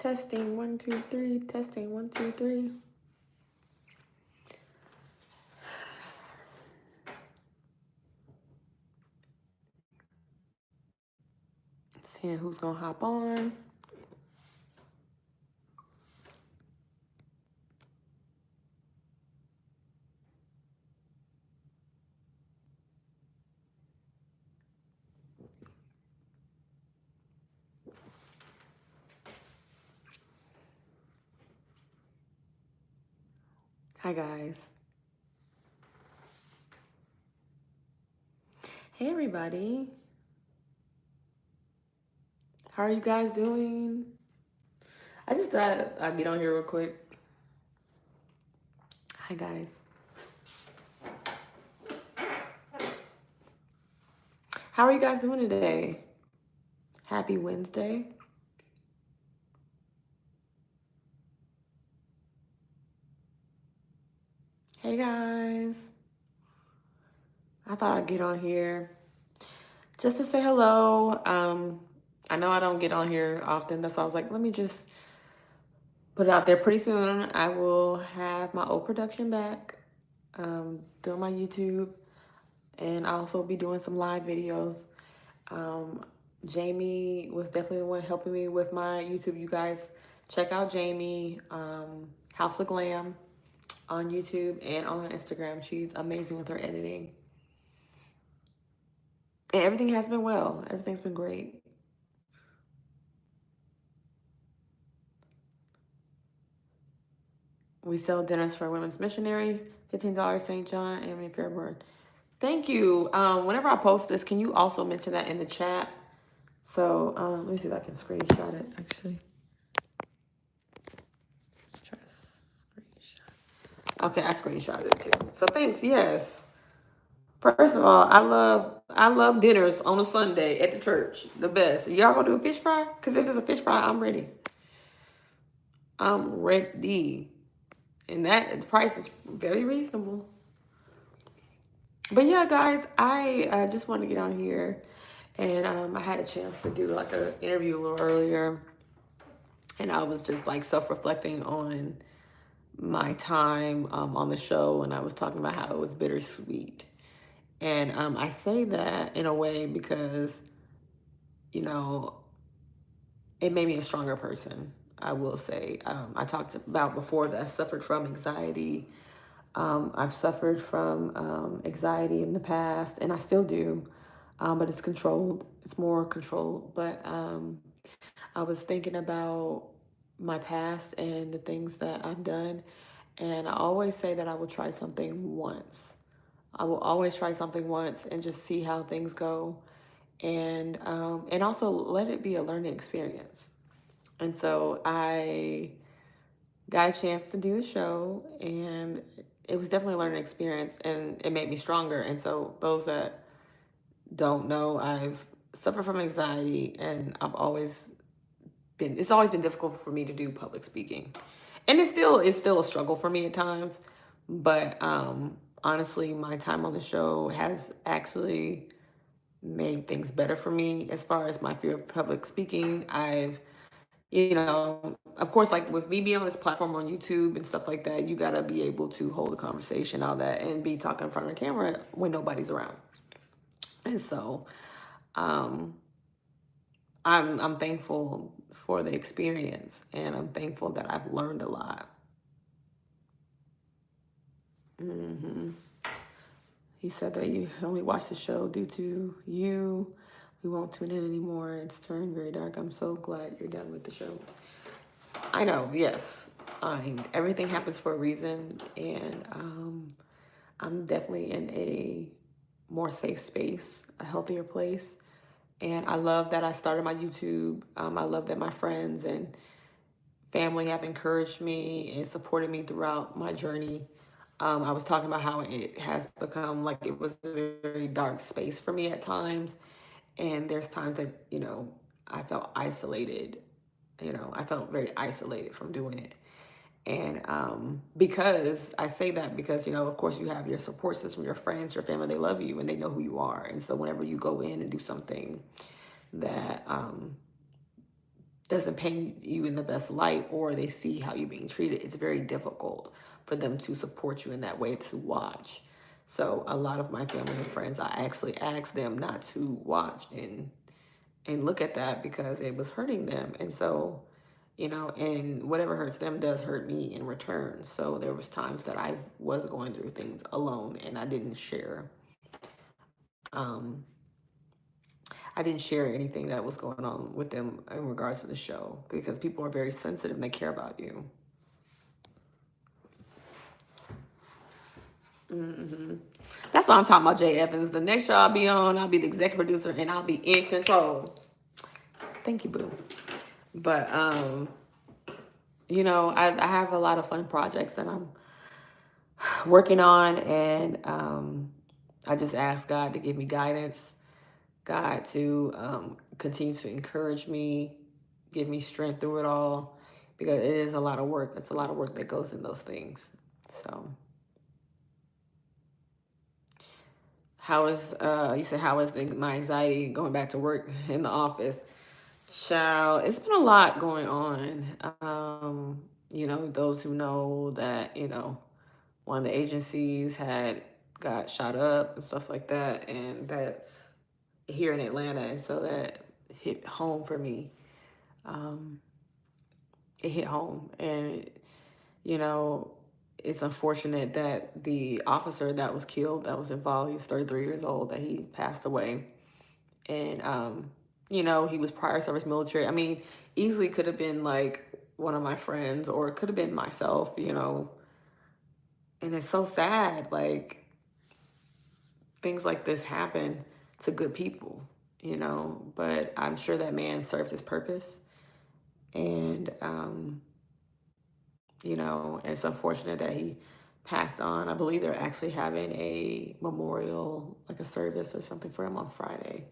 Testing 1 2 3. Testing 1 2 3. Seeing who's gonna hop on. Hi guys. Hey everybody. How are you guys doing? I just thought I'd get on here real quick. Hi guys. How are you guys doing today? Happy Wednesday. Hey guys. I thought I'd get on here just to say hello. I know I don't get on here often. That's why I was like, let me just put it out there. Pretty soon I will have my old production back, doing my YouTube, and I'll also be doing some live videos. Jamie was definitely the one helping me with my YouTube. You guys check out Jamie, House of Glam on YouTube and on Instagram. She's amazing with her editing. And everything has been well. Everything's been great. We sell dinners for Women's Missionary, $15 St. John, Amity Fairburn. Thank you. Whenever I post this, can you also mention that in the chat? So let me see if I can screenshot it, actually. Try to screenshot. Okay, I screenshotted it too. So thanks, yes. First of all, I love dinners on a Sunday at the church. The best. Y'all gonna do a fish fry? Because if it's a fish fry, I'm ready. I'm ready. And the price is very reasonable. But yeah, guys, I just wanted to get on here, and I had a chance to do like an interview a little earlier, and I was just like self-reflecting on my time on the show, and I was talking about how it was bittersweet. And I say that in a way because, you know, it made me a stronger person, I will say. I talked about before that I suffered from anxiety. I've suffered from anxiety in the past, and I still do, but it's controlled. It's more controlled. But I was thinking about my past and the things that I've done, and I always say that I will try something once. I will always try something once and just see how things go, and also let it be a learning experience. And so I got a chance to do the show, and it was definitely a learning experience, and it made me stronger. And so those that don't know, I've suffered from anxiety, and it's always been difficult for me to do public speaking. And it's still a struggle for me at times. But honestly, my time on the show has actually made things better for me as far as my fear of public speaking. Of course, like with me being on this platform on YouTube and stuff like that, you gotta be able to hold a conversation, all that, and be talking in front of the camera when nobody's around. And so, I'm thankful for the experience, and I'm thankful that I've learned a lot. He said that you only watch the show due to you. We won't tune in anymore. It's turned very dark. I'm so glad you're done with the show. I know, yes. Everything happens for a reason, and I'm definitely in a more safe space, a healthier place. And I love that I started my YouTube. I love that my friends and family have encouraged me and supported me throughout my journey. I was talking about how it has become like it was a very dark space for me at times. And there's times that, I felt isolated. I felt very isolated from doing it. And because I say that because, of course you have your support system, your friends, your family, they love you and they know who you are. And so whenever you go in and do something that doesn't paint you in the best light, or they see how you're being treated, it's very difficult for them to support you in that way to watch. So a lot of my family and friends, I actually asked them not to watch and look at that because it was hurting them. And so, and whatever hurts them does hurt me in return. So there was times that I was going through things alone and um I didn't share anything that was going on with them in regards to the show because people are very sensitive and they care about you. That's why I'm talking about Jay Evans. The next show I'll be on, I'll be the executive producer and I'll be in control. Thank you, boo. But I have a lot of fun projects that I'm working on, and I just ask God to give me guidance, God to continue to encourage me, give me strength through it all, because it is a lot of work. It's a lot of work that goes in those things. So, you said, how is my anxiety going back to work in the office? Child, it's been a lot going on. Those who know that, one of the agencies had got shot up and stuff like that, and that's here in Atlanta, and so that hit home for me. Um, it hit home, and you know, it's unfortunate that the officer that was killed, that was involved, he's 33 years old, that he passed away, and he was prior service military. I mean, easily could have been like one of my friends, or it could have been myself, and it's so sad, like things like this happen to good people, but I'm sure that man served his purpose. And, it's unfortunate that he passed on. I believe they're actually having a memorial, like a service or something for him on Friday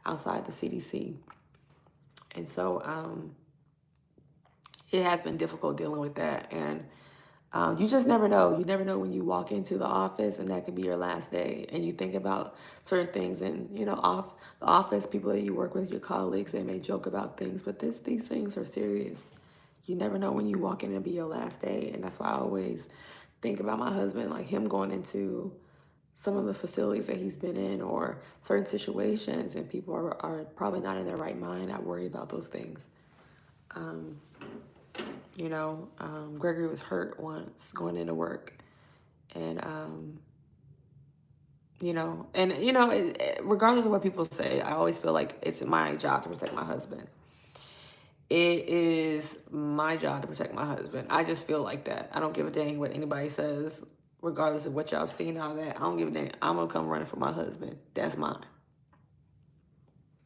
outside the CDC. And so it has been difficult dealing with that. And you just never know. You never know when you walk into the office and that could be your last day. And you think about certain things, and off the office, people that you work with, your colleagues, they may joke about things, but these things are serious. You never know when you walk in and be your last day. And that's why I always think about my husband, like him going into some of the facilities that he's been in, or certain situations, and people are probably not in their right mind. I worry about those things. Gregory was hurt once going into work, and regardless of what people say, I always feel like it's my job to protect my husband. It is my job to protect my husband. I just feel like that. I don't give a dang what anybody says, regardless of what y'all seen, all that. I don't give a dang. I'm gonna come running for my husband. That's mine.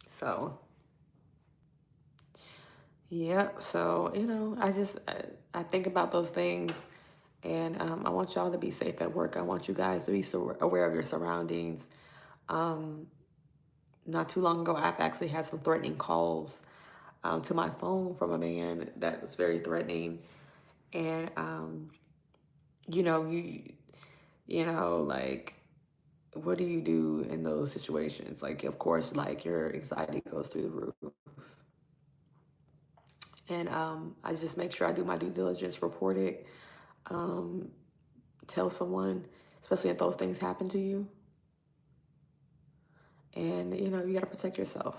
So, yeah. So I think about those things, and I want y'all to be safe at work. I want you guys to be so aware of your surroundings. Not too long ago, I've actually had some threatening calls to my phone from a man that was very threatening, and like, what do you do in those situations? Like, of course, like your anxiety goes through the roof, and I just make sure I do my due diligence, report it, tell someone, especially if those things happen to you, and you got to protect yourself.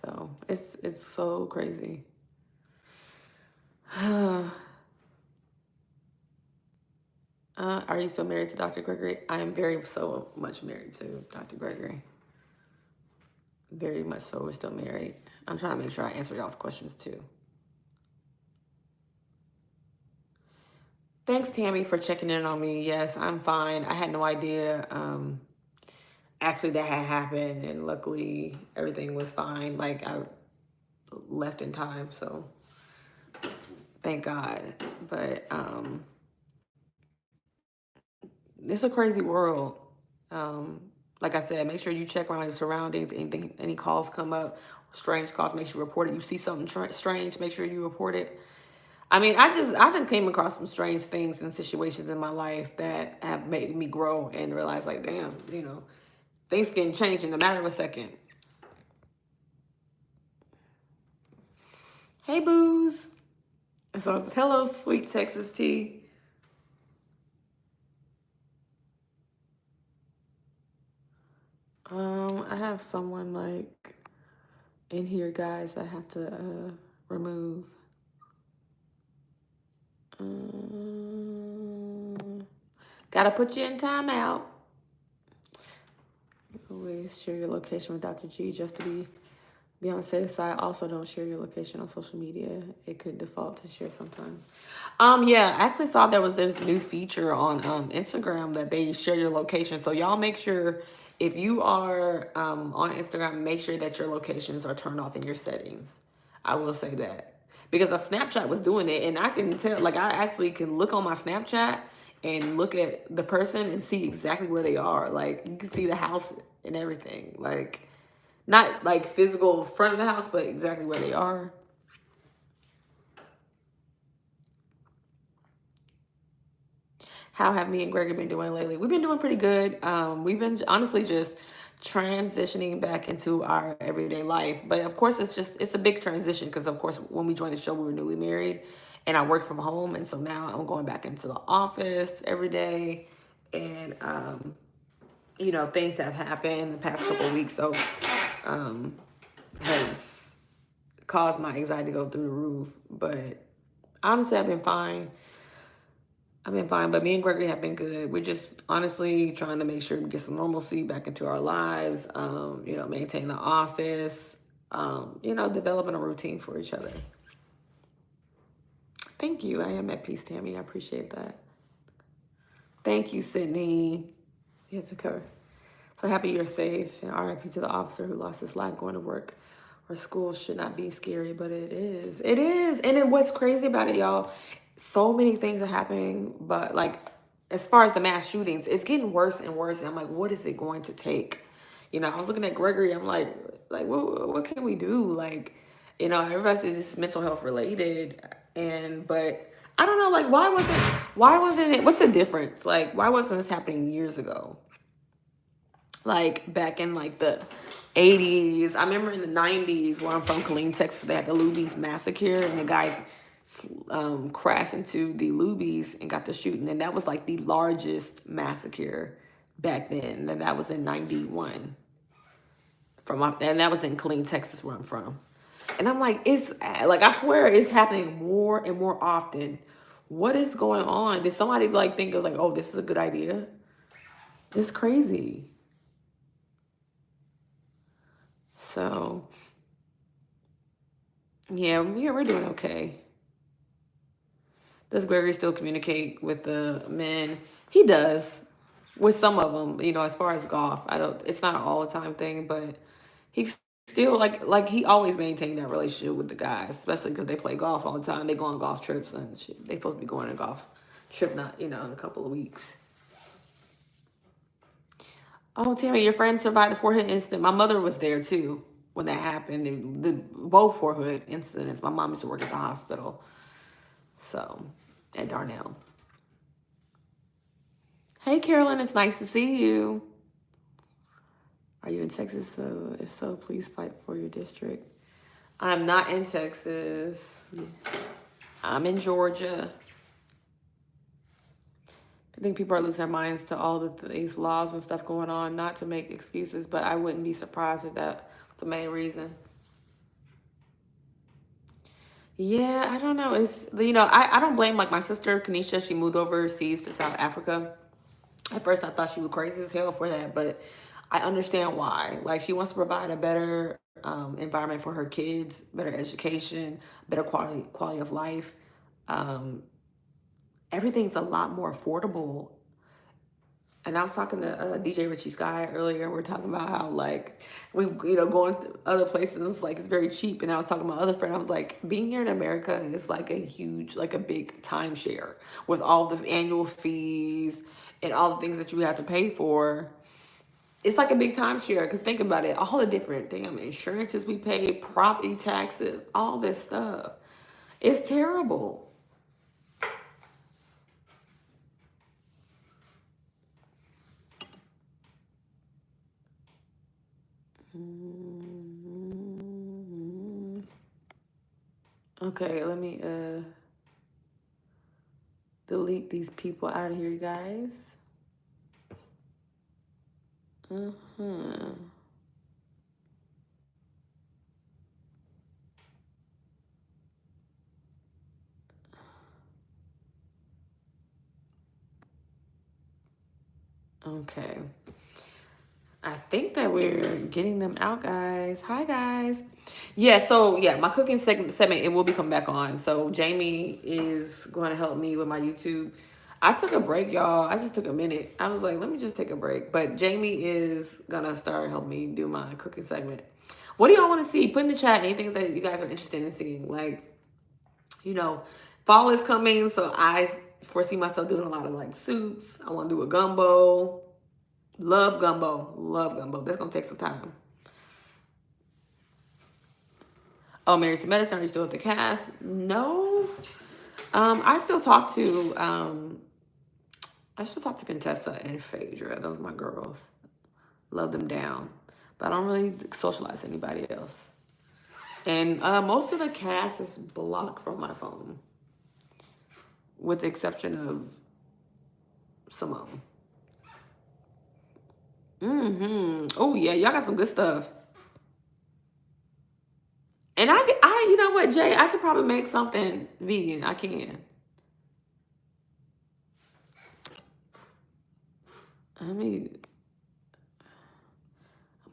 So it's so crazy. Are you still married to Dr. Gregory? I am very so much married to Dr. Gregory. Very much so. We're still married. I'm trying to make sure I answer y'all's questions too. Thanks, Tammy, for checking in on me. Yes, I'm fine. I had no idea actually that had happened, and luckily everything was fine. Like, I left in time, so thank God. But it's a crazy world. Like I said, make sure you check around your surroundings. Any calls come up, strange calls, make sure you report it. You see something strange, make sure you report it. I mean, I done came across some strange things and situations in my life that have made me grow and realize, like, damn, things can change in a matter of a second. Hey, Booze. And so it's hello, sweet Texas tea. I have someone like in here, guys, I have to remove. Gotta put you in timeout. Always share your location with Dr. G just to be on the safe side. Also, don't share your location on social media. It could default to share sometimes. Yeah, I actually saw there was this new feature on Instagram that they share your location. So y'all make sure if you are on Instagram, make sure that your locations are turned off in your settings. I will say that because a Snapchat was doing it, and I can tell. Like I actually can look on my Snapchat and look at the person and see exactly where they are. Like you can see the house and everything. Like not like physical front of the house, but exactly where they are. How have me and Gregory been doing lately? We've been doing pretty good. We've been honestly just transitioning back into our everyday life. But of course, it's a big transition because of course, when we joined the show, we were newly married, and I work from home, and so now I'm going back into the office every day, and things have happened the past couple of weeks, so has caused my anxiety to go through the roof. But honestly, I've been fine, but me and Gregory have been good. We're just honestly trying to make sure we get some normalcy back into our lives, maintain the office, developing a routine for each other. Thank you. I am at peace, Tammy. I appreciate that. Thank you, Sydney. You have to cover. So happy you're safe, and RIP to the officer who lost his life going to work or school. Should not be scary, but it is. It is. And then what's crazy about it, y'all, so many things are happening, but like as far as the mass shootings, it's getting worse and worse. And I'm like, what is it going to take? I was looking at Gregory, I'm like what can we do? Like, everybody says it's mental health related, but I don't know, like why wasn't it, what's the difference? Like, why wasn't this happening years ago? Like back in like the 80s. I remember in the 90s where I'm from, Killeen, Texas, they had the Luby's massacre, and the guy crashed into the Luby's and got the shooting. And that was like the largest massacre back then. And that was in 91. And that was in Killeen, Texas, where I'm from. And I'm like, it's like, I swear it's happening more and more often. What is going on? Did somebody like think of like, oh, this is a good idea? It's crazy. So yeah, we're doing okay. Does Gregory still communicate with the men? He does, with some of them. As far as golf, I don't. It's not an all the time thing, but he still like he always maintained that relationship with the guys, especially because they play golf all the time. They go on golf trips and shit. They supposed to be going on a golf trip, not in a couple of weeks. Oh, Tammy, your friend survived the forehead incident. My mother was there too when that happened. Both forehead incidents. My mom used to work at the hospital, so at Darnell. Hey, Carolyn, it's nice to see you. Are you in Texas? So, if so, please fight for your district. I'm not in Texas. I'm in Georgia. I think people are losing their minds to all these laws and stuff going on. Not to make excuses, but I wouldn't be surprised if that's the main reason. Yeah, I don't know. I don't blame like my sister, Kanisha. She moved overseas to South Africa. At first, I thought she was crazy as hell for that, but I understand why. Like, she wants to provide a better environment for her kids, better education, better quality of life. Um, Everything's a lot more affordable. And I was talking to DJ Richie Sky earlier. We're talking about how like we going to other places like it's very cheap. And I was talking to my other friend. I was like, being here in America is like a big timeshare with all the annual fees and all the things that you have to pay for. It's like a big timeshare because think about it, all the different damn insurances we pay, property taxes, all this stuff. It's terrible. Okay, let me delete these people out of here, guys. Uh-huh. Okay. I think that we're getting them out, guys. Hi, guys. Yeah, so yeah, my cooking segment, it will be coming back on. So Jamie is going to help me with my YouTube. I took a break, y'all. I just took a minute. I was like, let me just take a break. But Jamie is gonna start helping me do my cooking segment. What do y'all want to see? Put in the chat anything that you guys are interested in seeing. Like, you know, fall is coming, so I foresee myself doing a lot of like soups. I want to do a gumbo. Love gumbo. Love gumbo. That's gonna take some time. Oh, Married to Medicine, are you still with the cast? No. I still talk to Contessa and Phaedra. Those are my girls. Love them down. But I don't really socialize anybody else. And most of the cast is blocked from my phone. With the exception of Simone. Oh yeah, y'all got some good stuff. And you know what, Jay? I could probably make something vegan. I can. Let me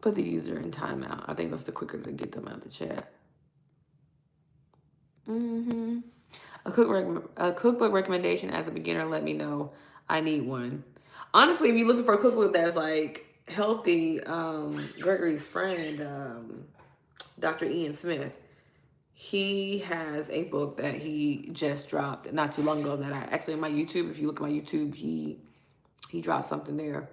put the user in timeout. I think that's the quicker to get them out of the chat. A cookbook recommendation as a beginner. Let me know. I need one. Honestly, if you're looking for a cookbook that's like healthy, Gregory's friend, Dr. Ian Smith, he has a book that he just dropped not too long ago that I actually on my YouTube. If you look at my YouTube, he dropped something there.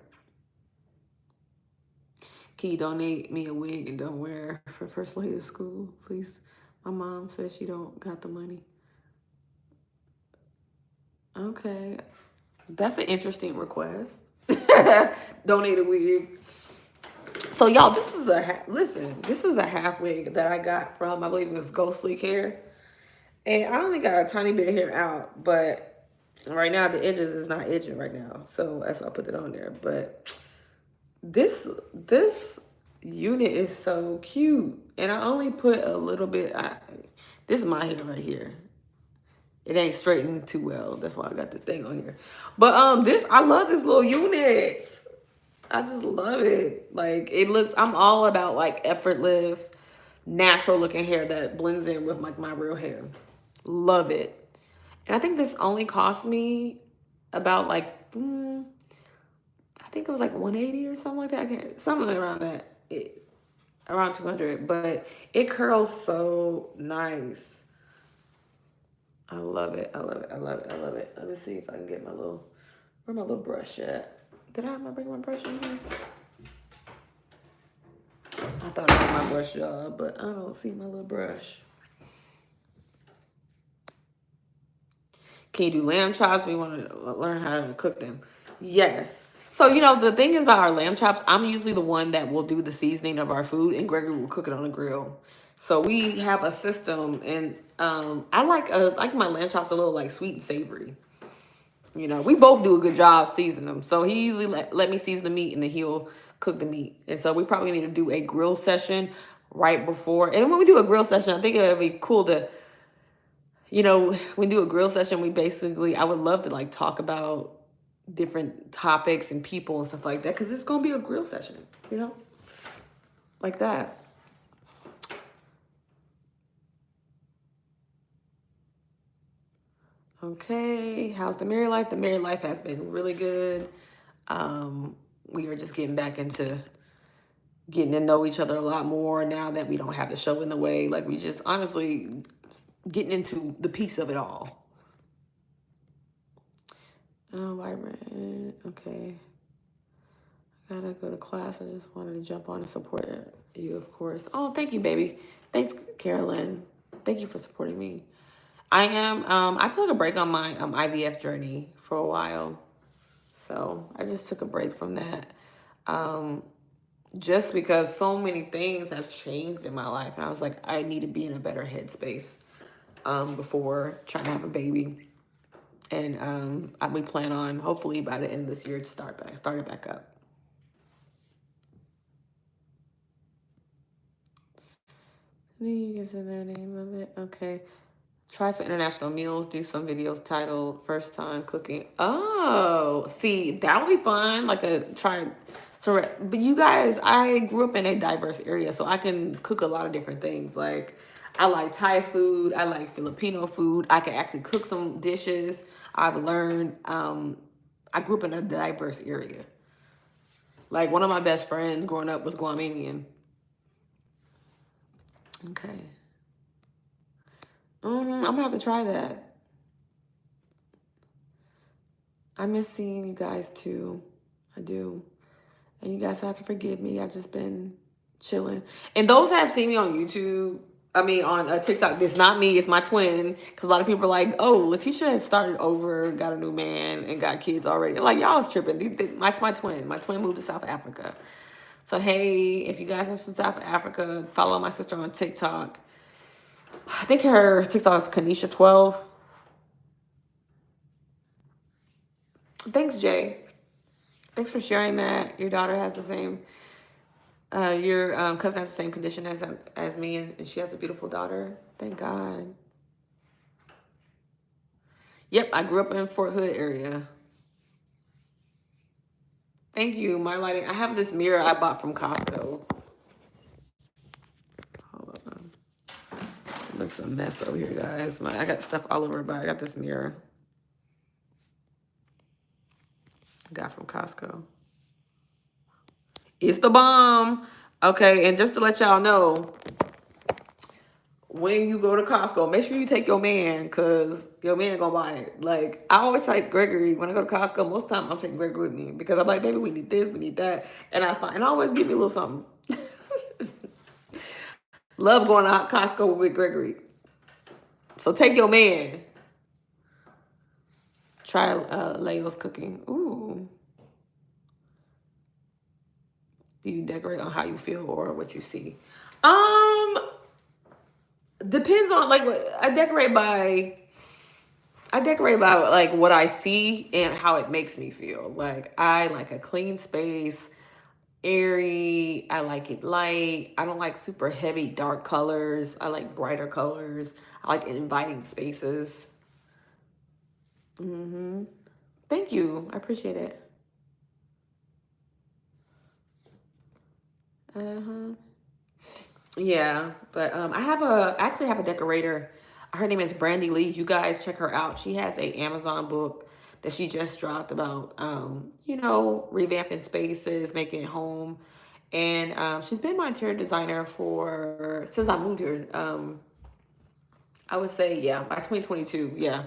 Can you donate me a wig and don't wear for first lady of school, please? My mom says she don't got the money. Okay, that's an interesting request. Donate a wig. So y'all, this is a half wig that I got from, I believe it was Ghost Sleek Hair, and I only got a tiny bit of hair out, but right now the edges is not edging right now, so that's why I put it on there. But this unit is so cute, and I only put a little bit. This is my hair right here. It ain't straightened too well. That's why I got the thing on here. But I love this little unit. I just love it. Like it looks. I'm all about like effortless, natural looking hair that blends in with like my real hair. Love it. And I think this only cost me about like I think it was like 180 or something like that. I can't, something around that. Around 200, but it curls so nice. I love it. I love it. I love it. I love it. Let me see if I can get where my little brush at? Did I bring my brush in here? I thought I had my brush, y'all, but I don't see my little brush. Can you do lamb chops? We want to learn how to cook them. Yes. So, the thing is about our lamb chops, I'm usually the one that will do the seasoning of our food, and Gregory will cook it on the grill. So we have a system, and I like my lamb chops a little like sweet and savory. We both do a good job seasoning them. So he usually let me season the meat, and then he'll cook the meat. And so we probably need to do a grill session right before. And when we do a grill session, I think it would be cool to, when we do a grill session, I would love to like talk about different topics and people and stuff like that, because it's going to be a grill session, like that. Okay, how's the married life? The married life has been really good. We are just getting back into getting to know each other a lot more now that we don't have the show in the way. Like, we just honestly getting into the piece of it all. Oh, vibrant. Okay. I gotta go to class. I just wanted to jump on and support you, of course. Oh, thank you, baby. Thanks, Carolyn. Thank you for supporting me. I took a break on my IVF journey for a while. So I just took a break from that. Just because so many things have changed in my life. And I was like, I need to be in a better headspace. before trying to have a baby. And we plan on hopefully by the end of this year to start it back up. You can say the name of it. Okay. Try some international meals. Do some videos titled "First Time Cooking." Oh, see, that would be fun. Like a try to. But you guys, I grew up in a diverse area, so I can cook a lot of different things. Like, I like Thai food. I like Filipino food. I can actually cook some dishes. I've learned. I grew up in a diverse area. Like one of my best friends growing up was Guamanian. Okay. I'm gonna have to try that. I miss seeing you guys too. I do. And you guys have to forgive me. I've just been chilling. And those that have seen me on YouTube, I mean, on TikTok, it's not me, it's my twin. Because a lot of people are like, oh, Letitia has started over, got a new man, and got kids already. Like, y'all was tripping. That's my twin. My twin moved to South Africa. So, hey, if you guys are from South Africa, follow my sister on TikTok. I think her TikTok is Kanisha12. Thanks, Jay. Thanks for sharing that. Your daughter has the same, your cousin has the same condition as me, and she has a beautiful daughter. Thank God. Yep, I grew up in Fort Hood area. Thank you, my lighting. I have this mirror I bought from Costco. Hold on. It looks a mess over here, guys. I got stuff all over, but I got this mirror I got from Costco. It's the bomb. Okay, and just to let y'all know, when you go to Costco, make sure you take your man, because your man gonna buy it. Like, I always take Gregory. When I go to Costco, most of the time I'm taking Gregory with me, because I'm like, baby, we need this, we need that. And I always give me a little something. Love going to Costco with Gregory. So take your man. Try Leo's cooking. Ooh. Do you decorate on how you feel or what you see? Depends on, like, I decorate by like what I see and how it makes me feel. Like, I like a clean space, airy. I like it light. I don't like super heavy dark colors. I like brighter colors. I like inviting spaces. Thank you. I appreciate it. Uh-huh. Yeah, but I actually have a decorator. Her name is Brandy Lee. You guys check her out. She has a Amazon book that she just dropped about revamping spaces, making it home. And she's been my interior designer for since I moved here. I would say, yeah, by 2022, yeah.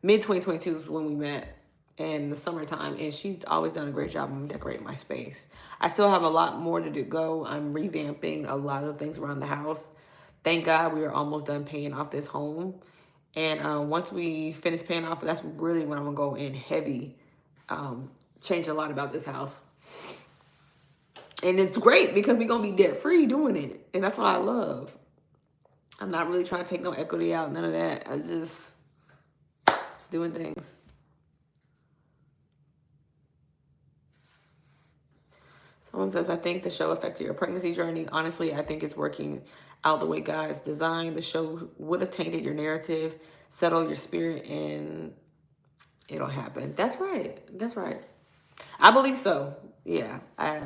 Mid 2022 is when we met in the summertime, and she's always done a great job of decorating my space. I still have a lot more to go. I'm revamping a lot of things around the house. Thank God we are almost done paying off this home. And once we finish paying off, that's really when I'm going to go in heavy, change a lot about this house. And it's great because we're going to be debt free doing it. And that's what I love. I'm not really trying to take no equity out, none of that. I just doing things. Someone says, I think the show affected your pregnancy journey. Honestly, I think it's working out the way God's designed. The show would have tainted your narrative, settle your spirit, and it'll happen. That's right. That's right. I believe so. Yeah. I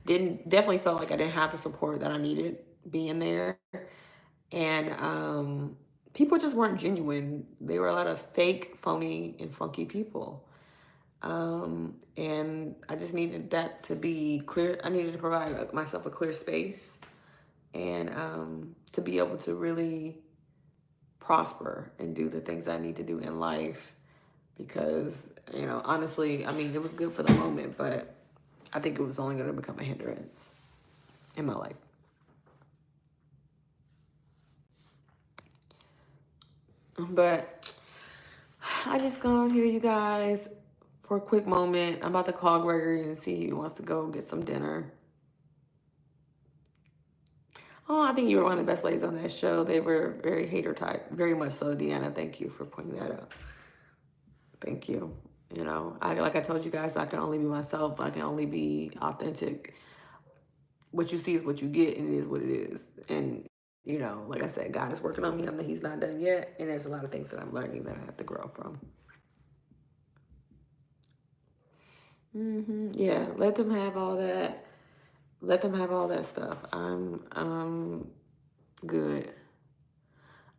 definitely felt like I didn't have the support that I needed being there. And people just weren't genuine. They were a lot of fake, phony, and funky people. And I just needed that to be clear. I needed to provide myself a clear space and to be able to really prosper and do the things I need to do in life. Because, honestly, I mean, it was good for the moment, but I think it was only going to become a hindrance in my life. But I just got on here, you guys, for a quick moment. I'm about to call Gregory and see if he wants to go get some dinner. Oh, I think you were one of the best ladies on that show. They were very hater type, very much so. Deanna, thank you for pointing that out. Thank you. You know, like I told you guys, I can only be myself. I can only be authentic. What you see is what you get, and it is what it is. And you know, like I said, God is working on me. He's not done yet, and there's a lot of things that I'm learning that I have to grow from. Yeah, let them have all that. Let them have all that stuff. I'm good.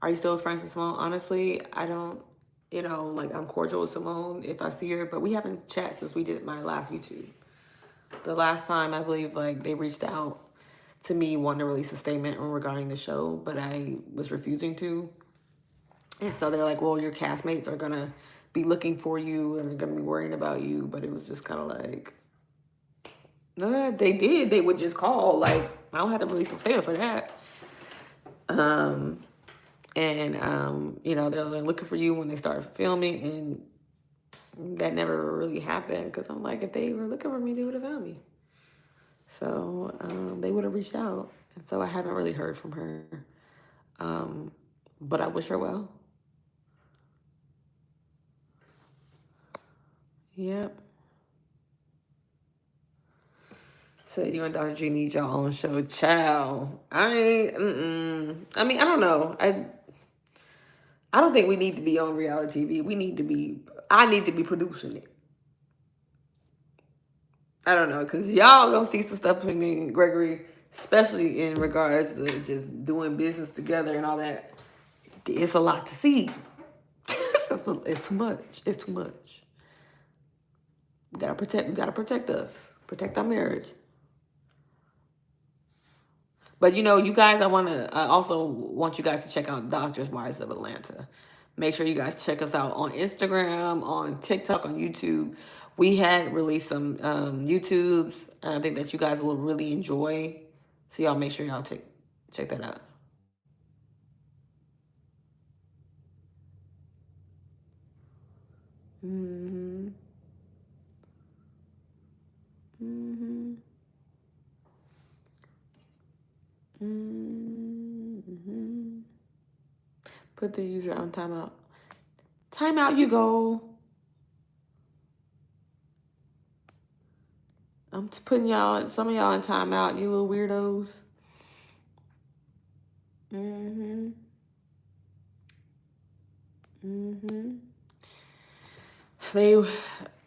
Are you still friends with Simone? Honestly, I don't. You know, like I'm cordial with Simone if I see her, but we haven't chat since we did my last YouTube. The last time I believe like they reached out to me wanting to release a statement regarding the show, but I was refusing to. And so they're like, well, your castmates are gonna be looking for you and they're gonna be worrying about you. But it was just kind of like, they did. They would just call. Like, I don't have to release no statement for that. You know, they're looking for you when they start filming, and that never really happened because I'm like, if they were looking for me, they would have found me. So they would have reached out. And so I haven't really heard from her. But I wish her well. Yep. So you and Dr. G need your own show. Ciao. I mean, I don't know. I don't think we need to be on reality TV. I need to be producing it. I don't know, because y'all gonna see some stuff from me and Gregory, especially in regards to just doing business together and all that. It's a lot to see. It's too much. It's too much. We gotta protect us. Protect our marriage. But you know, you guys, I also want you guys to check out Doctors Wives of Atlanta. Make sure you guys check us out on Instagram, on TikTok, on YouTube. We had released some YouTubes. I think that you guys will really enjoy. So y'all make sure y'all check that out. Mm-hmm. Mm-hmm. Mm-hmm. Put the user on timeout. Timeout you go. I'm putting some of y'all in timeout, you little weirdos. Mm-hmm. Mm-hmm. They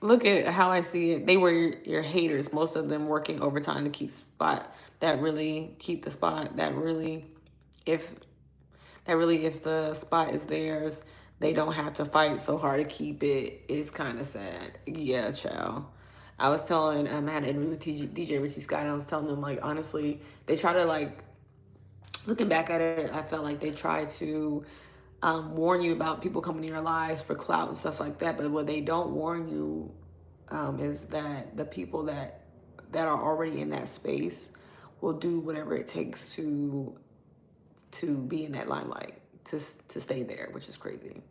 look at how I see it. They were your haters. Most of them working overtime to keep spot. That really keep the spot. If if the spot is theirs, they don't have to fight so hard to keep it. It's kind of sad. Yeah, child. I was telling I had an interview with DJ Richie Scott, and I was telling them like honestly, they try to like looking back at it, I felt like they tried to warn you about people coming in your lives for clout and stuff like that. But what they don't warn you is that the people that are already in that space will do whatever it takes to be in that limelight, to stay there, which is crazy.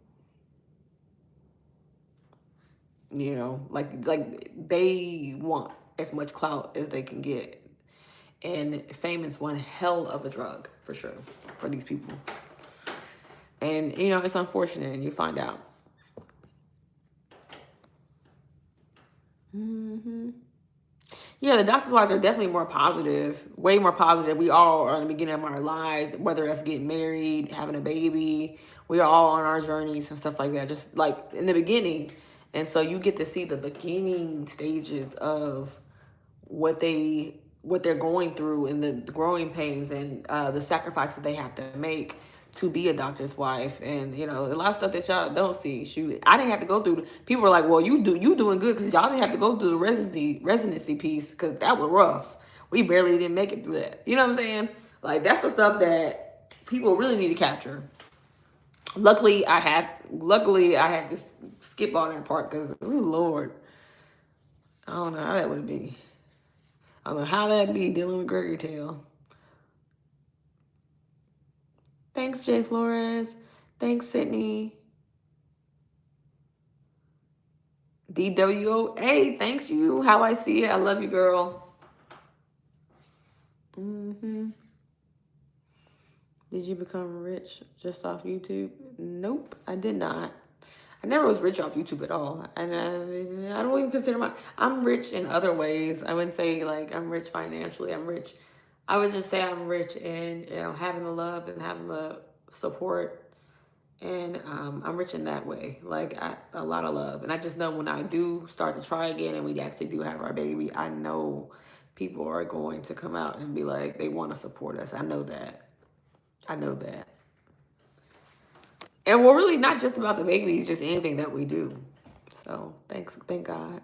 You know, like they want as much clout as they can get, and fame is one hell of a drug for sure for these people. And you know, it's unfortunate, and you find out. Mm-hmm. Yeah, the doctor's wives are definitely more positive, way more positive. We all are in the beginning of our lives, whether it's getting married, having a baby. We are all on our journeys and stuff like that, just like in the beginning. And so you get to see the beginning stages of what they're going through and the growing pains and the sacrifices they have to make to be a doctor's wife. And you know, a lot of stuff that y'all don't see. Shoot, I didn't have to go through. People were like, well, you doing good because y'all didn't have to go through the residency piece because that was rough. We barely didn't make it through that. You know what I'm saying? Like that's the stuff that people really need to capture. Luckily I had to skip all that part because oh Lord, I don't know how that would be. I don't know how that'd be dealing with Gregory Tail. Thanks, Jay Flores. Thanks, Sydney. DWOA, thanks you. How I see it. I love you, girl. Mm-hmm. Did you become rich just off YouTube? Nope, I did not. I never was rich off YouTube at all. And I don't even consider I'm rich in other ways. I wouldn't say like I'm rich financially. I'm rich. I would just say I'm rich in, having the love and having the support. And I'm rich in that way. Like a lot of love. And I just know when I do start to try again and we actually do have our baby, I know people are going to come out and be like, they want to support us. I know that. I know that. And we're really not just about the baby, it's just anything that we do. So thank God.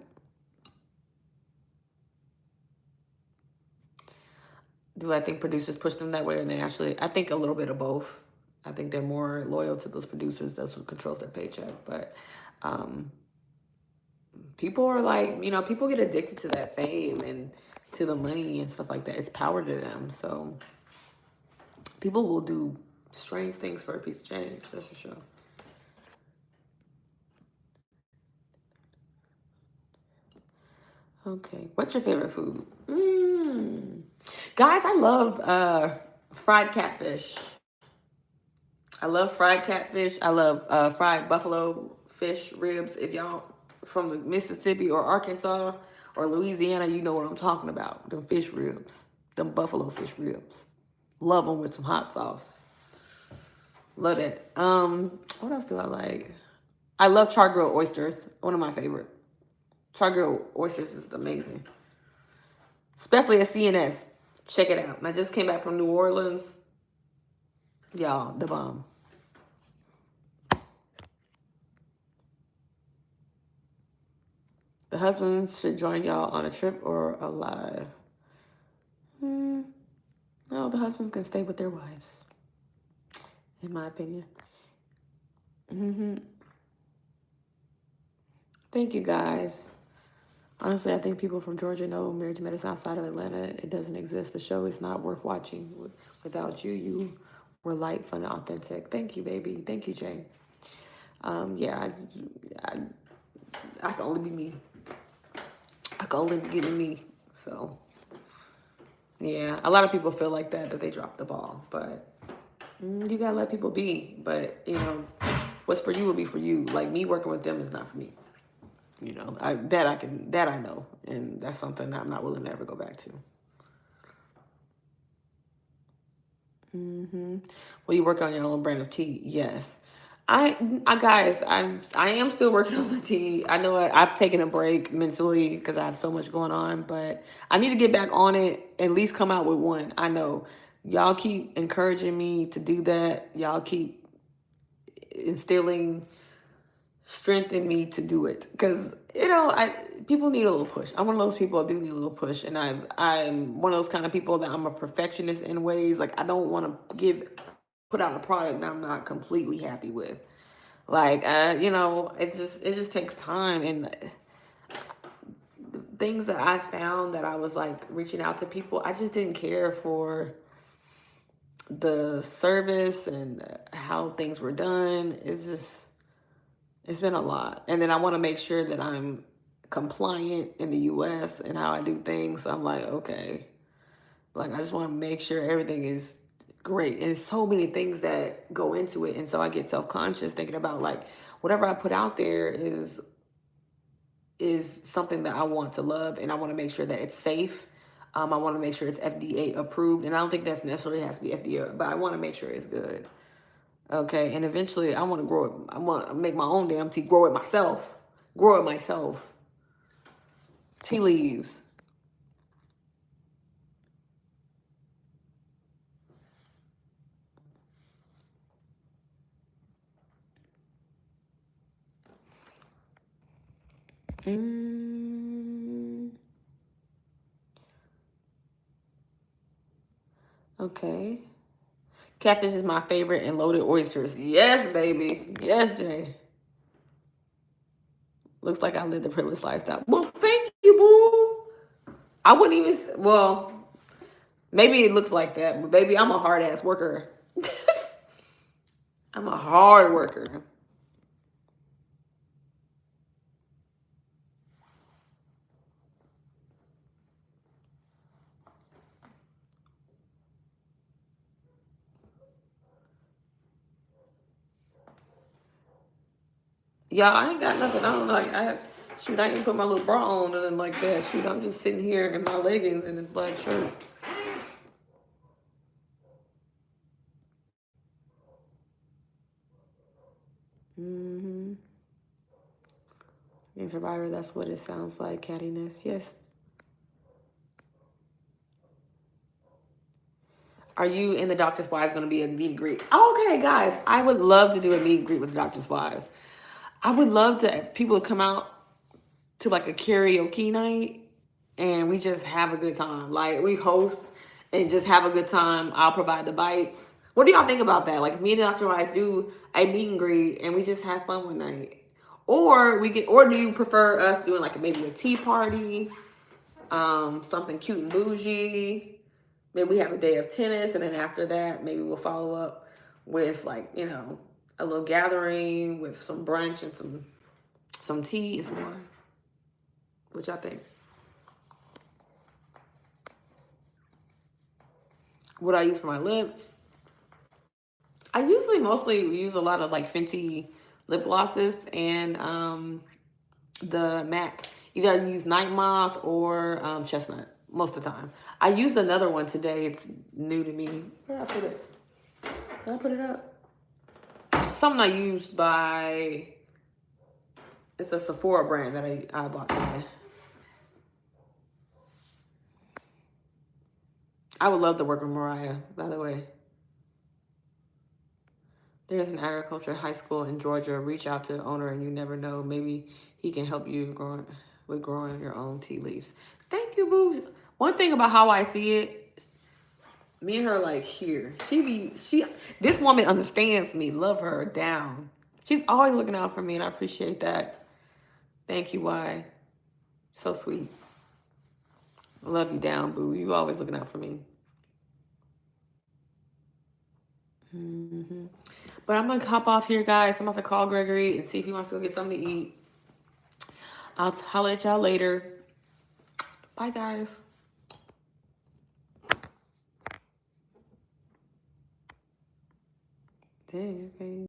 Do I think producers push them that way, or they actually? I think a little bit of both. I think they're more loyal to those producers. That's who controls their paycheck. But um, people are like, people get addicted to that fame and to the money and stuff like that. It's power to them. So people will do strange things for a piece of change. That's for sure. Okay. What's your favorite food? Guys, I love fried catfish. I love fried catfish. I love fried buffalo fish ribs. If y'all from Mississippi or Arkansas or Louisiana, you know what I'm talking about. Them fish ribs. Them buffalo fish ribs. Love them with some hot sauce. Love that. What else do I like? I love char-grilled oysters. One of my favorite. Char-grilled oysters is amazing. Especially at CNS. Check it out. And I just came back from New Orleans. Y'all, the bomb. The husbands should join y'all on a trip or a live. No, the husbands can stay with their wives, in my opinion. Thank you, guys. Honestly, I think people from Georgia know Married to Medicine outside of Atlanta. It doesn't exist. The show is not worth watching without you. You were light, fun, and authentic. Thank you, baby. Thank you, Jay. Yeah, I can only be me. I can only be me. So, yeah, a lot of people feel like that they dropped the ball. But you gotta let people be. But, what's for you will be for you. Like, me working with them is not for me. That I know. And that's something that I'm not willing to ever go back to. Will you work on your own brand of tea? Yes. Guys, I am still working on the tea. I know I've taken a break mentally because I have so much going on, but I need to get back on it, at least come out with one. I know y'all keep encouraging me to do that. Y'all keep instilling strength in me to do it because people need a little push. I'm one of those people that do need a little push, and I'm one of those kind of people that I'm a perfectionist in ways. Like I don't want to put out a product that I'm not completely happy with. Like it just takes time, and things that I found that I was like reaching out to people, I just didn't care for the service and how things were done. It's been a lot. And then I want to make sure that I'm compliant in the US and how I do things. So I'm like, okay. Like, I just want to make sure everything is great. And there's so many things that go into it. And so I get self-conscious thinking about like, whatever I put out there is something that I want to love. And I want to make sure that it's safe. I want to make sure it's FDA approved. And I don't think that's necessarily has to be FDA, but I want to make sure it's good. Okay, and eventually I want to grow it. I want to make my own damn tea, grow it myself. Grow it myself. Tea leaves. Okay. Catfish is my favorite and loaded oysters. Yes, baby. Yes, Jay. Looks like I lived a privileged lifestyle. Well, thank you, boo. I wouldn't even, well, maybe it looks like that, but baby, I'm a hard ass worker. I'm a hard worker. Yeah, I ain't got nothing on. Like shoot, I ain't put my little bra on and then like that. Shoot, I'm just sitting here in my leggings and this black shirt. Mm-hmm. In Survivor, that's what it sounds like, cattiness. Yes. Are you and the Doctor's Wives going to be a meet and greet? Okay, guys, I would love to do a meet and greet with the Doctor's Wives. I would love to people to come out to like a karaoke night and we just have a good time. Like we host and just have a good time. I'll provide the bites. What do y'all think about that? Like if me and Dr. Wise do a meet and greet and we just have fun one night. Or do you prefer us doing like maybe a tea party, something cute and bougie? Maybe we have a day of tennis and then after that maybe we'll follow up with like, a little gathering with some brunch and some tea and some more. What y'all think? What I use for my lips? I usually mostly use a lot of like Fenty lip glosses and the MAC. Either I use Night Moth or Chestnut most of the time. I used another one today. It's new to me. Where did I put it? Did I put it up? Something I used by, it's a Sephora brand that I bought today. I would love to work with Mariah, by the way. There's an agriculture high school in Georgia. Reach out to the owner and you never know. Maybe he can help you with growing your own tea leaves. Thank you, boo. One thing about how I see it, me and her like here. This woman understands me. Love her down. She's always looking out for me and I appreciate that. Thank you, Y. So sweet. I love you down, boo. You always looking out for me. But I'm gonna hop off here, guys. I'm about to call Gregory and see if he wants to go get something to eat. I'll holler at y'all later. Bye, guys. Dang, okay.